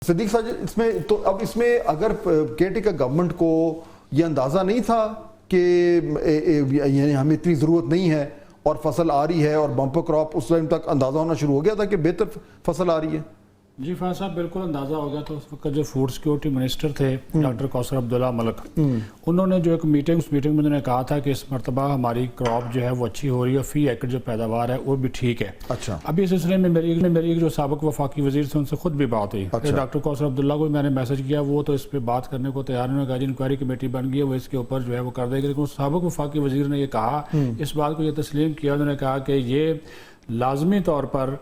صدیق ساجد، اس میں تو اب اس میں اگر کیٹی کا گورنمنٹ کو یہ اندازہ نہیں تھا کہ یعنی ہمیں اتنی ضرورت نہیں ہے اور فصل آ رہی ہے اور بمپر کراپ، اس ٹائم تک اندازہ ہونا شروع ہو گیا تھا کہ بہتر فصل آ رہی ہے؟ جی فیض صاحب، بالکل اندازہ ہو گیا تھا. اس وقت جو فوڈ سیکورٹی منسٹر تھے ڈاکٹر کوثر عبداللہ ملک، انہوں نے جو ایک میٹنگ، اس میٹنگ میں انہوں نے کہا تھا کہ اس مرتبہ ہماری کراپ جو ہے وہ اچھی ہو رہی ہے، فی ایکڑ جو پیداوار ہے وہ بھی ٹھیک ہے. اچھا. ابھی اس سلسلے میں میری جو سابق وفاقی وزیر تھے ان سے خود بھی بات ہوئی. ڈاکٹر کوثر عبداللہ کو میں نے میسج کیا، وہ تو اس پہ بات کرنے کو تیار. انہوں نے کہا جی انکوائری کمیٹی بن گئی ہے، وہ اس کے اوپر جو ہے وہ کر دے گی. لیکن سابق وفاقی وزیر نے یہ کہا، اس بات کو یہ تسلیم کیا، انہوں نے کہا کہ یہ لازمی طور پر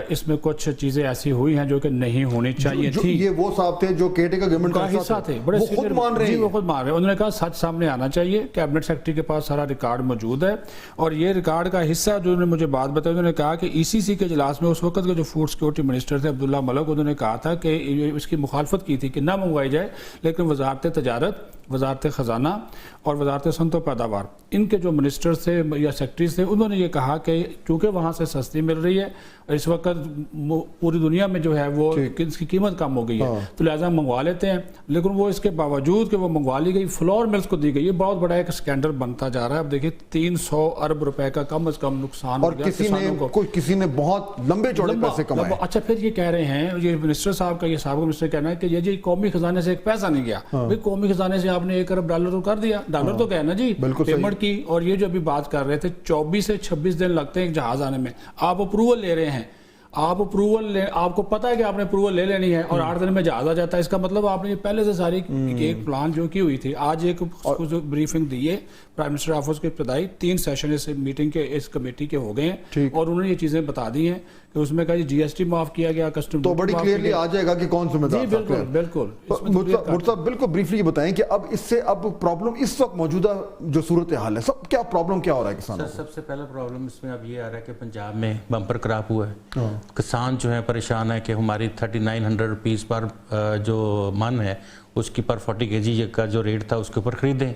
اس میں کچھ چیزیں ایسی ہوئی ہیں جو کہ نہیں ہونی چاہیے تھی. یہ وہ صاحب تھے جو کیٹی کا گورنمنٹ کا حصہ تھے، بڑے وہ خود مان رہے ہیں. وہ خود مان رہے ہیں. انہوں نے کہا سچ سامنے آنا چاہیے. کیبنٹ سیکرٹری کے پاس سارا ریکارڈ موجود ہے، اور یہ ریکارڈ کا حصہ جو انہوں نے مجھے بات بتائی، انہوں نے کہا کہ ای سی سی کے اجلاس میں اس وقت کے جو فوڈ سیکورٹی منسٹر تھے عبداللہ ملک، انہوں نے کہا تھا کہ اس کی مخالفت کی تھی کہ نہ منگوائی جائے، لیکن وزارت تجارت، وزارت خزانہ اور وزارت صنعت و پیداوار، ان کے جو منسٹر تھے یا سیکرٹریز تھے، انہوں نے یہ کہا کہ چونکہ وہاں سے سستی مل رہی ہے، اس وقت پوری دنیا میں جو ہے وہ اس کی قیمت کم ہو گئی ہے، تو لہٰذا منگوا لیتے ہیں. لیکن وہ اس کے باوجود کہ وہ منگوا لی گئی، فلور ملز کو دی گئی. یہ بہت بڑا ایک اسکینڈل بنتا جا رہا ہے. اب دیکھیں 300 ارب روپے کا کم از کم نقصان ہو گیا کسانوں کو. کسی نے بہت لمبے چوڑے پیسے کمائے. اچھا، پھر یہ کہہ رہے ہیں، یہ منسٹر صاحب کا، یہ سابق منسٹر کہنا ہے کہ یہ جی قومی خزانے سے ایک پیسہ نہیں گیا. بھئی قومی خزانے سے آپ نے $1 ارب تو کر دیا، ڈالر تو کہنا جی پیمنٹ کی. اور یہ جو ابھی بات کر رہے تھے 24 سے 26 دن لگتے ہیں ایک جہاز آنے میں. آپ اپروول لے رہے ہیں، آپ کو پتا ہے کہ آپ نے اپروول لے لینی ہے، اور 8 دن میں جہاز آ جاتا ہے. اس کا مطلب آپ نے پہلے سے ساری ایک پلان جو کی ہوئی تھی. آج ایک بریفنگ دی ہے پرائم منسٹر آفس کے ابتدائی 3 سیشن اس میٹنگ کے، اس کمیٹی کے ہو گئے ہیں، اور انہوں نے یہ چیزیں بتا دی ہیں کہ اس میں کہا جی ایس ٹی معاف کیا گیا، کسٹم تو بڑی کلیئرلی آ جائے گا کہ کون ذمہ دار. جی بالکل بالکل. مرتضیٰ صاحب بالکل بریفلی یہ بتائیں کہ اب اس سے اب پرابلم اس وقت موجودہ جو صورتحال ہے، سب کیا پرابلم کیا ہو رہا ہے کسانوں کو؟ سب سے پہلا پرابلم اس میں اب یہ آ رہا ہے کہ پنجاب میں بمپر کراپ ہوا ہے. کسان جو ہیں پریشان ہے کہ ہماری 3900 روپیز پر جو من ہے اس کی پر 40 kg کا جو ریٹ تھا اس کے اوپر خریدیں،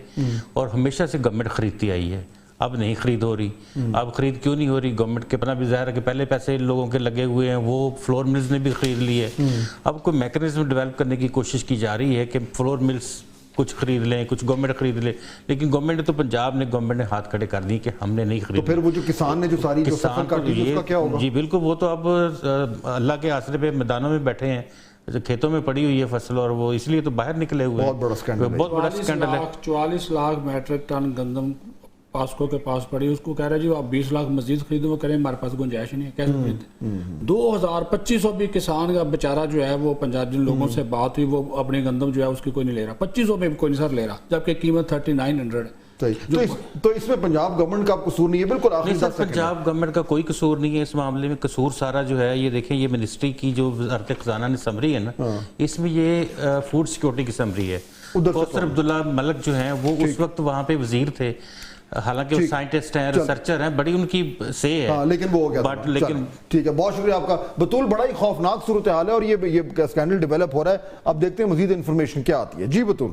اور ہمیشہ سے گورنمنٹ خریدتی آئی ہے. اب نہیں خرید ہو رہی. اب خرید کیوں نہیں ہو رہی؟ گورنمنٹ کے اپنا بھی ظاہر ہے کہ پہلے پیسے لوگوں کے لگے ہوئے ہیں، وہ فلور ملز نے بھی خرید لیے. اب کوئی میکنزم ڈیولپ کرنے کی کوشش کی جا رہی ہے کہ فلور ملز کچھ خرید لیں، کچھ گورنمنٹ خرید لے. لیکن گورنمنٹ نے تو پنجاب نے گورنمنٹ نے ہاتھ کھڑے کر دی کہ ہم نے نہیں خرید. تو پھر وہ جو کسان نے جو ساری جو فصل کاٹی اس کا کیا ہوگا؟ جی بالکل، وہ تو اب اللہ کے آسرے پہ میدانوں میں بیٹھے ہیں، کھیتوں میں پڑی ہوئی ہے فصل، اور وہ اس لیے تو باہر نکلے ہوئے ہیں. بہت بڑا سکینڈل ہے. 44 لاکھ میٹرک ٹن گندم پاسکو کے پاس پڑی، اس کو کہہ رہا ہے جی آپ 20 لاکھ مزید خریدیں. وہ کریں ہمارے پاس گنجائش نہیں ہے، کیسے خریدیں؟ 2500 بھی کسان کا بیچارہ جو ہے وہ پنجاب، جن لوگوں سے بات ہوئی، وہ اپنی گندم جو ہے اس کی کوئی نہیں لے رہا. 2500 میں کوئی نہیں سر لے رہا، جبکہ قیمت 3900 ہے. تو اس میں پنجاب گورنمنٹ کا قصور نہیں ہے؟ بالکل آخری سر، پنجاب گورنمنٹ کا کوئی قصور نہیں ہے اس معاملے میں. قصور سارا جو ہے یہ دیکھیں، یہ منسٹری کی جو وزارت خزانہ نے سمری ہے نا، اس میں یہ فوڈ سیکورٹی کی سمری ہے. کوثر عبداللہ ملک جو ہیں وہ اس وقت وہاں پہ وزیر تھے، حالانکہ وہ سائنٹسٹ ہیں، ریسرچر ہیں، بڑی ان کی سے ہے، لیکن وہ ہو گیا. لیکن ٹھیک ہے، بہت شکریہ آپ کا بطول. بڑا ہی خوفناک صورتحال ہے اور یہ اسکینڈل ڈیولپ ہو رہا ہے. اب دیکھتے ہیں مزید انفارمیشن کیا آتی ہے. جی بطول.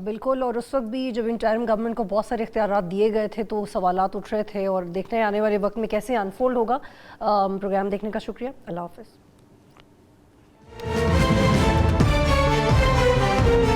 بالکل. اور اس وقت بھی جب انٹرم گورنمنٹ کو بہت سارے اختیارات دیے گئے تھے تو سوالات اٹھ رہے تھے، اور دیکھتے ہیں آنے والے وقت میں کیسے انفولڈ ہوگا. پروگرام دیکھنے کا شکریہ. اللہ حافظ.